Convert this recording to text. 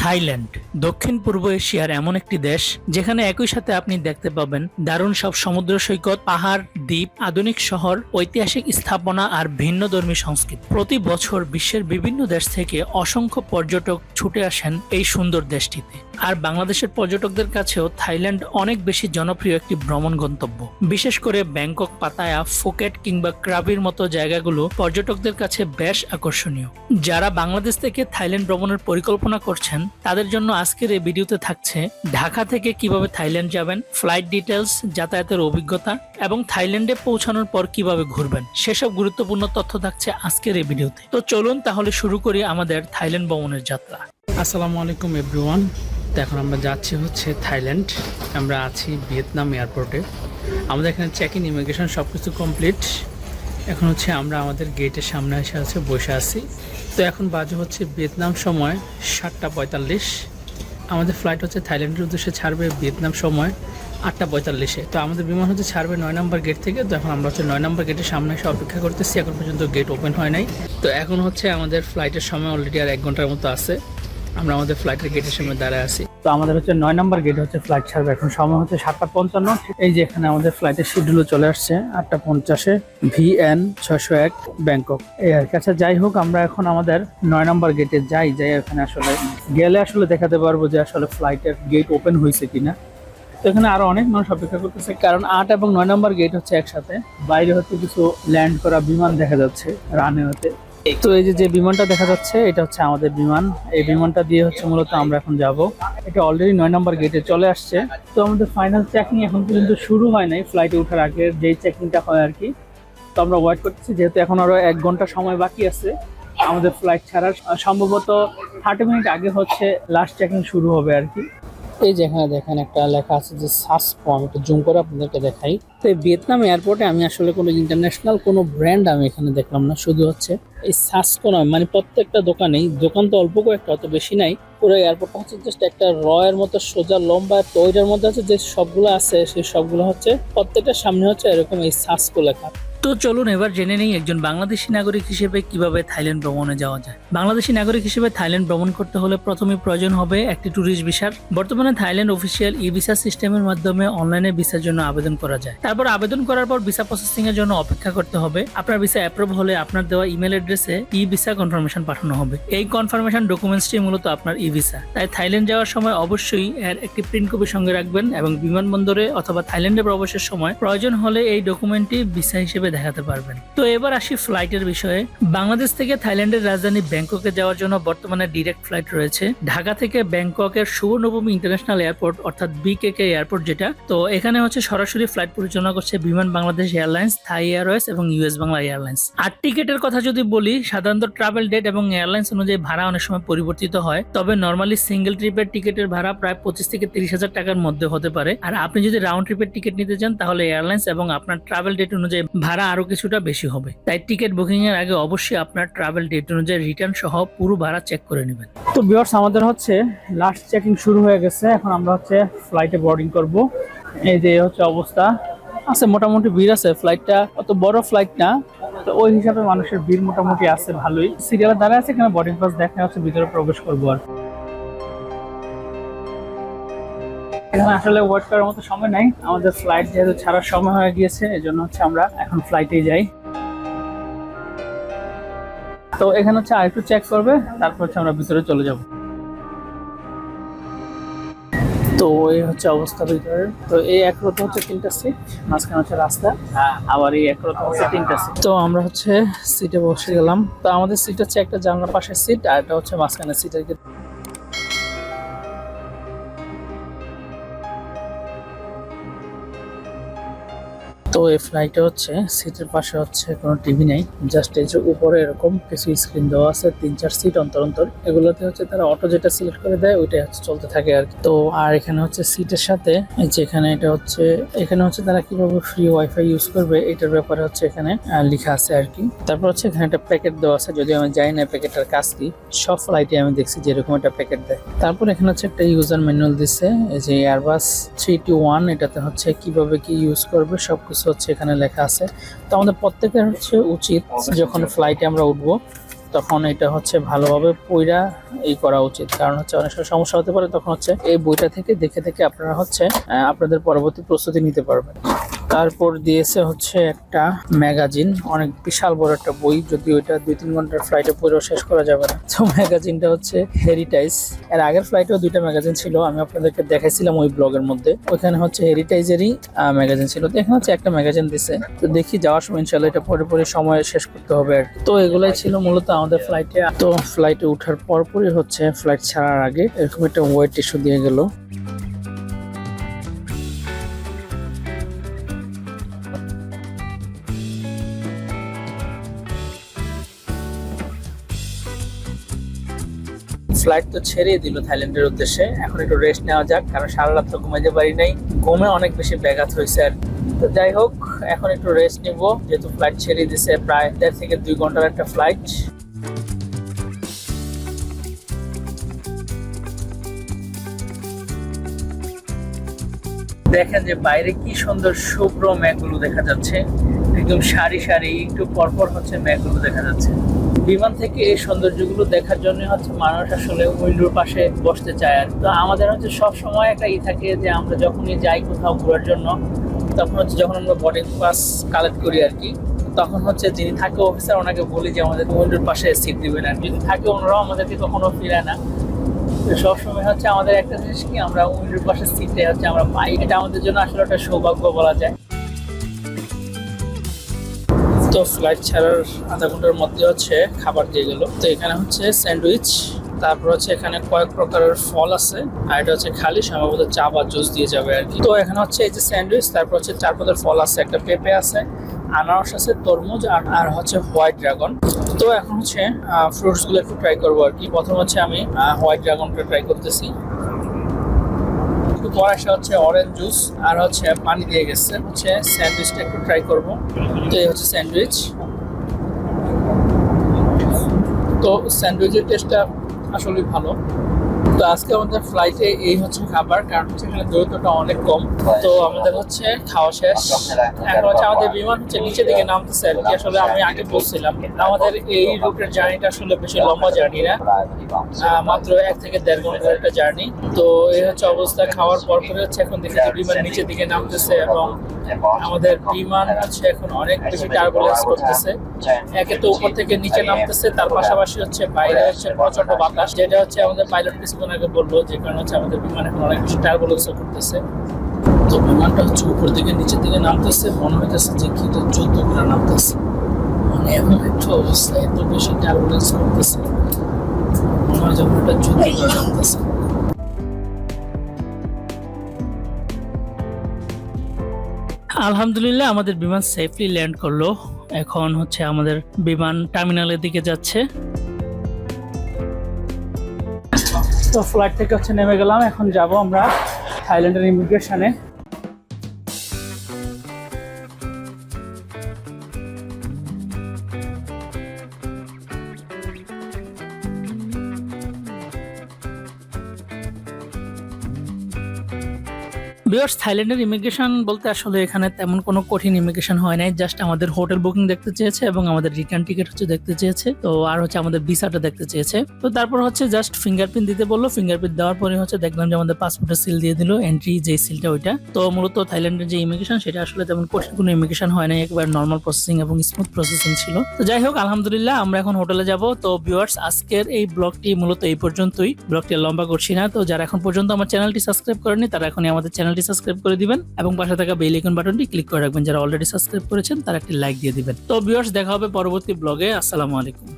Thailand দক্ষিণ পূর্ব এশিয়ার এমন একটি দেশ যেখানে একই সাথে আপনি দেখতে পাবেন দারুণ সব সমুদ্র সৈকত, পাহাড়, দ্বীপ, আধুনিক শহর, ঐতিহাসিক স্থাপনা আর ভিন্নধর্মী সংস্কৃতি। প্রতি বছর বিশ্বের বিভিন্ন দেশ থেকে অসংখ্য পর্যটক ছুটে আসেন এই সুন্দর দেশটিতে। আর বাংলাদেশের পর্যটকদের কাছেও থাইল্যান্ড অনেক বেশি জনপ্রিয় একটি ভ্রমণ গন্তব্য। বিশেষ করে ব্যাংকক, পাতায়া, ফুকেট কিংবা ক্রাবির মতো জায়গাগুলো পর্যটকদের কাছে বেশ আকর্ষণীয়। যারা বাংলাদেশ থেকে থাইল্যান্ড ভ্রমণের পরিকল্পনা করছেন তাদের জন্য আজকের এই ভিডিওতে থাকছে ঢাকা থেকে কিভাবে থাইল্যান্ড যাবেন, ফ্লাইট ডিটেলস, যাতায়াতের অভিজ্ঞতা এবং থাইল্যান্ডে পৌঁছানোর পর কিভাবে ঘুরবেন, সেসব গুরুত্বপূর্ণ তথ্য থাকছে আজকের এই ভিডিওতে। তো চলুন তাহলে শুরু করি আমাদের থাইল্যান্ড ভ্রমণের যাত্রা। আসসালামু আলাইকুম এভরিওয়ান। তো এখন আমরা যাচ্ছি হচ্ছে থাইল্যান্ড। আমরা আছি ভিয়েতনাম এয়ারপোর্টে। আমাদের এখানে চেক ইন, ইমিগ্রেশন সব কিছু কমপ্লিট। এখন হচ্ছে আমরা আমাদের গেটের সামনে এসে বসে আছি। তো এখন বাজে হচ্ছে ভিয়েতনাম সময় 7:45। আমাদের ফ্লাইট হচ্ছে থাইল্যান্ডের উদ্দেশ্যে ছাড়বে ভিয়েতনাম সময় 8:45-এ। তো আমাদের বিমান হচ্ছে ছাড়বে 9 নম্বর গেট থেকে। তো এখন আমরা হচ্ছে 9 নম্বর গেটের সামনে এসে অপেক্ষা করতেছি। এখন পর্যন্ত গেট ওপেন হয় নাই। তো এখন হচ্ছে আমাদের ফ্লাইটের সময় অলরেডি আর 1 ঘন্টার মতো আছে। আমরা আমাদের ফ্লাইটের গেটের সামনে দাঁড়ায় আছি। তো আমাদের হচ্ছে 9 নম্বর গেট হচ্ছে ফ্লাইট ছাড়বে। এখন সময় হচ্ছে 7:55। এই যে এখানে আমাদের ফ্লাইটের শিডিউল চলে আসছে 8:50-এ, VN 601 ব্যাংকক। এই আর কাছে যাই হোক, আমরা এখন আমাদের 9 নম্বর গেটে যাই এখানে আসলে গেলে আসলে দেখাতে পারবো যে আসলে ফ্লাইটের গেট ওপেন হয়েছে কিনা। তো এখানে আরো অনেক মানুষ অপেক্ষা করতেছে, কারণ 8 এবং 9 নম্বর গেট হচ্ছে একসাথে। বাইরে হচ্ছে কিছু ল্যান্ড করা বিমান দেখা যাচ্ছে রানওয়েতে। তো এই যে বিমানটা দেখা যাচ্ছে এটা হচ্ছে আমাদের বিমান। এই বিমানটা দিয়ে হচ্ছে মূলত আমরা এখন যাব। এটা অলরেডি 9 নম্বর গেটে চলে আসছে। তো আমাদের ফাইনাল চেকিং এখন পর্যন্ত শুরু হয় নাই। ফ্লাইটে ওঠার আগে যেই চেকিংটা হয় আর কি। তো আমরা ওয়েট করতেছি, যেহেতু এখন আরো 1 ঘন্টা সময় বাকি আছে আমাদের ফ্লাইট ছাড়ার। সম্ভবত 30 মিনিট আগে হচ্ছে লাস্ট চেকিং শুরু হবে আর কি। এই যে এখানে দেখেন একটা লেখা আছে যে সাসকো। আমি একটু জুম করে আপনাদেরকে দেখাই। তো ভিয়েতনাম এয়ারপোর্টে আমি আসলে কোনো ইন্টারন্যাশনাল কোনো ব্র্যান্ড আমি এখানে দেখলাম না। শুধু হচ্ছে এই সাসকো নয়, মানে প্রত্যেকটা দোকানেই, দোকান তো অল্প কয়েকটা, অত বেশি নাই। পুরো এয়ারপোর্টটা হচ্ছে জাস্ট একটা রয়ের মতো সোজা লম্বা। তো ওইটার মধ্যে হচ্ছে যে সবগুলো আছে সেই সবগুলো হচ্ছে প্রত্যেকটার সামনে হচ্ছে এরকম এই সাসকো লেখা। তো চলুন এবার জেনে নেই একজন বাংলাদেশি নাগরিক হিসেবে কিভাবে থাইল্যান্ড ভ্রমণে যাওয়া যায়। বাংলাদেশি নাগরিক হিসেবে থাইল্যান্ড ভ্রমণ করতে হলে প্রথমে প্রয়োজন হবে একটি ট্যুরিস্ট ভিসার। বর্তমানে থাইল্যান্ড অফিসিয়াল ই ভিসা সিস্টেমের মাধ্যমে অনলাইনে ভিসার জন্য আবেদন করা যায়। তারপর আবেদন করার পর ভিসা প্রসেসিং এর জন্য অপেক্ষা করতে হবে। আপনার ভিসা অ্যাপ্রুভ হলে আপনার দেওয়া ইমেল অ্যাড্রেসে ই ভিসা কনফার্মেশন পাঠানো হবে। এই কনফার্মেশন ডকুমেন্টসটি মূলত আপনার ই ভিসা। তাই থাইল্যান্ড যাওয়ার সময় অবশ্যই এর একটি প্রিন্ট কপি সঙ্গে রাখবেন এবং বিমানবন্দরে অথবা থাইল্যান্ডে প্রবেশের সময় প্রয়োজন হলে এই ডকুমেন্টটি ভিসা হিসেবে দেখাতে পারবেন। তো এবার আসি ফ্লাইটের বিষয়ে। বাংলাদেশ থেকে থাইল্যান্ডের রাজধানী ব্যাংককে যাওয়ার জন্য বর্তমানে ডিরেক্ট ফ্লাইট রয়েছে। ঢাকা থেকে ব্যাংককের সুবর্ণভূমি ইন্টারন্যাশনাল এয়ারপোর্ট অর্থাৎ BKK এয়ারপোর্ট যেটা, তো এখানে হচ্ছে সরাসরি ফ্লাইট পরিচালনা করছে বিমান বাংলাদেশ এয়ারলাইন্স, থাই এয়ারওয়েজ এবং US বাংলা এয়ারলাইন্স। আর টিকেটের কথা যদি বলি, সাধারণত ট্রাভেল ডেট এবং এয়ারলাইন্স অনুযায়ী ভাড়া অনেক সময় পরিবর্তিত হয়। তবে নর্মালি সিঙ্গেল ট্রিপের টিকেটের ভাড়া প্রায় 25 থেকে 30 হাজার টাকার মধ্যে হতে পারে। আর আপনি যদি রাউন্ড ট্রিপের টিকিট নিতে চান তাহলে এয়ারলাইন্স এবং আপনার ট্রাভেল ডেট অনুযায়ী ভাড়া আরো কিছুটা বেশি হবে। তাই টিকিট বুকিং এর আগে অবশ্যই আপনার ট্রাভেল ডেট অনুযায়ী রিটার্ন সহ পুরো ভাড়া চেক করে নেবেন। তো ভিউয়ার্স, আমাদের হচ্ছে লাস্ট চেকিং শুরু হয়ে গেছে। এখন আমরা হচ্ছে ফ্লাইটে বোর্ডিং করব। এই যে হচ্ছে অবস্থা আছে, মোটামুটি ভিড় আছে। ফ্লাইটটা অত বড় ফ্লাইট না, তো ওই হিসাবে মানুষের ভিড় মোটামুটি আছে ভালোই। সিরিয়ালে দাঁড়ায় আছে, এখানে বোর্ডিং পাস দেখা হচ্ছে, ভিতরে প্রবেশ করবো। আর এখানে আসলে ওয়েট করার মতো সময় নাই। আমাদের ফ্লাইট যেহেতু ছাড়ার সময় হয়ে গিয়েছে, এই জন্য হচ্ছে আমরা এখন ফ্লাইটেই যাই। তো এখানে হচ্ছে আরেকটু চেক করবে, তারপর হচ্ছে আমরা ভিতরে চলে যাব। তো এই হচ্ছে অবস্থা ভিতরে। তো এই এক রোতে হচ্ছে 3টা সিট, মাঝখানে হচ্ছে রাস্তা, আবার এই এক রোতে হচ্ছে 3টা সিট। তো আমরা হচ্ছে সিটে বসে গেলাম। তো আমাদের সিট হচ্ছে একটা জানলার পাশের সিট, আর এটা হচ্ছে মাঝখানের সিট আর কি। তো এই ফ্লাইটে হচ্ছে সিটের পাশে হচ্ছে কোনো টিভি নেই, জাস্ট এই যে উপরে এরকম কিছু স্ক্রিন দেওয়া আছে 3-4 সিট অন্তর অন্তর। এগুলোতে হচ্ছে তারা অটো যেটা সিলেক্ট করে দেয় ওইটাই হচ্ছে চলতে থাকে আর কি। তো আর এখানে হচ্ছে সিটের সাথে যেখানে এটা হচ্ছে, এখানে হচ্ছে তারা কিভাবে ফ্রি ওয়াইফাই ইউজ করবে এটার ব্যাপারে হচ্ছে এখানে লেখা আছে আর কি। তারপর হচ্ছে এখানে একটা প্যাকেট দেওয়া আছে, যদিও আমি জানি না প্যাকেটটার কাজ কি। সব ফ্লাইটে আমি দেখছি যেরকম একটা প্যাকেট দেয়। তারপর এখানে হচ্ছে একটা ইউজার ম্যানুয়াল দিচ্ছে, এই যে এয়ারবাস 321, এটাতে হচ্ছে কিভাবে কি ইউজ করবে সবকিছু হচ্ছে এখানে লেখা আছে। তো আমাদের প্রত্যেকের হচ্ছে উচিত যখন ফ্লাইটে আমরা উঠবো তখন এটা হচ্ছে ভালোভাবে পইরা করা উচিত, কারণ হচ্ছে অনেক সময় সমস্যা হতে পারে। তখন হচ্ছে এই বইটা থেকে দেখে দেখে আপনারা হচ্ছে আপনাদের পরবর্তী প্রস্তুতি নিতে পারবেন। তারপর দিয়েছে হচ্ছে একটা ম্যাগাজিন, অনেক বিশাল বড় একটা বই, যদি ওইটা 2-3 ঘন্টার ফ্লাইটে পড়েও শেষ করা যাবে না। তো ম্যাগাজিনটা হচ্ছে হেরিটাইজ। এর আগের ফ্লাইটেও 2টা ম্যাগাজিন ছিল, আমি আপনাদেরকে দেখাইছিলাম ওই ব্লগের মধ্যে। ওইখানে হচ্ছে হেরিটাইজেরই ম্যাগাজিন ছিল, তো এখানে হচ্ছে একটা ম্যাগাজিন দিছে। তো দেখি যাওয়ার সময় ইনশাল্লাহ এটা পরে সময় শেষ করতে হবে আর কি। তো এগুলাই ছিল মূলত আমাদের ফ্লাইটে। তো ফ্লাইটে ওঠার পরপরই হচ্ছে ফ্লাইট ছাড়ার আগে এরকম একটা ওয়েট ইস্যু দিয়ে গেল। ফ্লাইট তো ছেড়েই দিল থাইল্যান্ডের উদ্দেশ্যে। এখন একটু রেস্ট নেওয়া যাক, কারণ সারা রাত তো ঘুমাইতে পারি নাই, ঘুমে অনেক বেশি ব্যাঘাত হয়েছে আর। তো যাই হোক, এখন একটু রেস্ট নিব, যেহেতু ফ্লাইট ছেড়ে দিছে। প্রায় 1.5 থেকে 2 ঘন্টার একটা ফ্লাইট। দেখেন যে বাইরে কি সুন্দর শুভ্র মেঘগুলো দেখা যাচ্ছে, একদম সারি সারি, একটু পরপর হচ্ছে মেঘগুলো দেখা যাচ্ছে। বিমান থেকে এই সৌন্দর্যগুলো দেখার জন্য হচ্ছে মানুষ আসলে উইন্ডোর পাশে বসতে চায়। আর তো আমাদের হচ্ছে সব সময় একটা থাকে যে আমরা যখনই যাই কোথাও ঘোরার জন্য, তখন হচ্ছে যখন আমরা বোর্ডিং পাস কালেক্ট করি আর কি, তখন হচ্ছে যিনি থাকে অফিসার, ওনাকে বলি যে আমাদের উইন্ডোর পাশে সিট দিবেন। আর যদি থাকে ওনারাও আমাদেরকে কখনো ফিরায় না। সবসময় হচ্ছে আমাদের একটা জিনিস কি, আমরা উইন্ডোর পাশে সিটে হচ্ছে আমরা পাই, এটা আমাদের জন্য আসলে একটা সৌভাগ্য বলা যায়। তো ফ্লাইট ছাড়ার আধা ঘন্টার মধ্যে হচ্ছে খাবার দিয়ে গেল। তো এখানে হচ্ছে স্যান্ডউইচ, তারপর হচ্ছে এখানে কয়েক প্রকারের ফল আছে, আর এটা হচ্ছে খালি সম্ভবত চা বা জুস দিয়ে যাবে আর কি। তো এখানে হচ্ছে এই যে স্যান্ডউইচ, তারপর হচ্ছে 4 পদের ফল আছে, একটা পেঁপে আছে, আনারস আছে, তরমুজ আর হচ্ছে হোয়াইট ড্রাগন। তো এখন হচ্ছে ফ্রুটস গুলো একটু ট্রাই করবো আর কি। প্রথম হচ্ছে আমি হোয়াইট ড্রাগনটা ট্রাই করতেছি। একটু পর আসা হচ্ছে অরেঞ্জ জুস, আর হচ্ছে পানি দিয়ে গেছে। হচ্ছে স্যান্ডউইচটা একটু ট্রাই করবো। তো এই হচ্ছে স্যান্ডউইচ। তো স্যান্ডউইচের টেস্টটা আসলে ভালো। তো আজকে আমাদের ফ্লাইটে এই হচ্ছে খাবার, কারণ হচ্ছে এখানে দূরত্বটা অনেক কম। তো আমাদের হচ্ছে খাওয়া শেষ। এখন হচ্ছে আমাদের বিমান হচ্ছে নিচে দিকে নামতেছে আর কি। আসলে আমি আগে বলছিলাম আমাদের এই রুটের জার্নিটা আসলে বেশি লম্বা জার্নি না, মাত্র 1 থেকে 1.5 ঘন্টার একটা জার্নি। তো এই হচ্ছে অবস্থা। খাওয়ার পর হচ্ছে এখন দেখি যে বিমান নিচের দিকে নামতেছে, এবং আমাদের বিমান হচ্ছে এখন অনেক বেশি টার্বুলেন্স করতেছে। একে তো উপর থেকে নিচে নামতেছে, তার পাশাপাশি হচ্ছে বাইরে হচ্ছে প্রচন্ড বাতাস, যেটা হচ্ছে আমাদের পাইলট কিছুক্ষণ আগে বললো, যে কারণে হচ্ছে আমাদের বিমান এখন অনেক বেশি টার্বুলেন্স করতেছে। তো বিমানটা হচ্ছে উপর থেকে নিচের দিকে নামতেছে, মনে হইতেছে যে কি তো যুদ্ধ করে নামতেছে, মানে এমন একটা অবস্থা, এত বেশি টার্বুলেন্স করতেছে, মনে হয় যেমন একটা যুদ্ধ করে নামতেছে। আলহামদুলিল্লাহ আমাদের বিমান সেফলি ল্যান্ড করলো। এখন হচ্ছে আমাদের বিমান টার্মিনালের দিকে যাচ্ছে। তো ফ্লাইট থেকে হচ্ছে নেমে গেলাম, এখন যাব আমরা থাইল্যান্ডের ইমিগ্রেশনে। ভিউয়ার্স, থাইল্যান্ডের ইমিগ্রেশন বলতে আসলে এখানে তেমন কোনো কঠিন ইমিগ্রেশন হয় নাই। জাস্ট আমাদের হোটেল বুকিং দেখতে চেয়েছে এবং আমাদের রিটার্ন টিকিট হচ্ছে দেখতে চেয়েছে। তো আর হচ্ছে আমাদের ভিসাটা দেখতে চেয়েছে। তো তারপর হচ্ছে জাস্ট ফিঙ্গারপ্রিন্ট দিতে বললো। ফিঙ্গারপ্রিন্ট দেওয়ার পরে হচ্ছে দেখলাম যে আমাদের পাসপোর্টের সিল দিয়ে দিল, এন্ট্রি যে সিলটা ওইটা। তো মূলত থাইল্যান্ডের যে ইমিগ্রেশন সেটা আসলে তেমন কঠিন কোনো ইমিগ্রেশন হয় নাই, একবার নর্মাল প্রসেসিং এবং স্মুথ প্রসেসিং ছিল। তো যাই হোক, আলহামদুলিল্লাহ আমরা এখন হোটেলে যাব। তো ভিউয়ার্স, আজকের এই ব্লগটি মূলত এই পর্যন্তই। ব্লগটি লম্বা করছি না। তো যারা এখন পর্যন্ত আমার চ্যানেলটি সাবস্ক্রাইব করেনি, তারা এখনই আমাদের চ্যানেলটি সাবস্ক্রাইব করে দিবেন এবং পাশে থাকা বেল আইকন বাটনটি ক্লিক করে রাখবেন। যারা অলরেডি সাবস্ক্রাইব করেছেন তারা একটি লাইক দিয়ে দিবেন। তো ভিউয়ার্স, দেখা হবে পরবর্তী ব্লগে। আসসালামু আলাইকুম।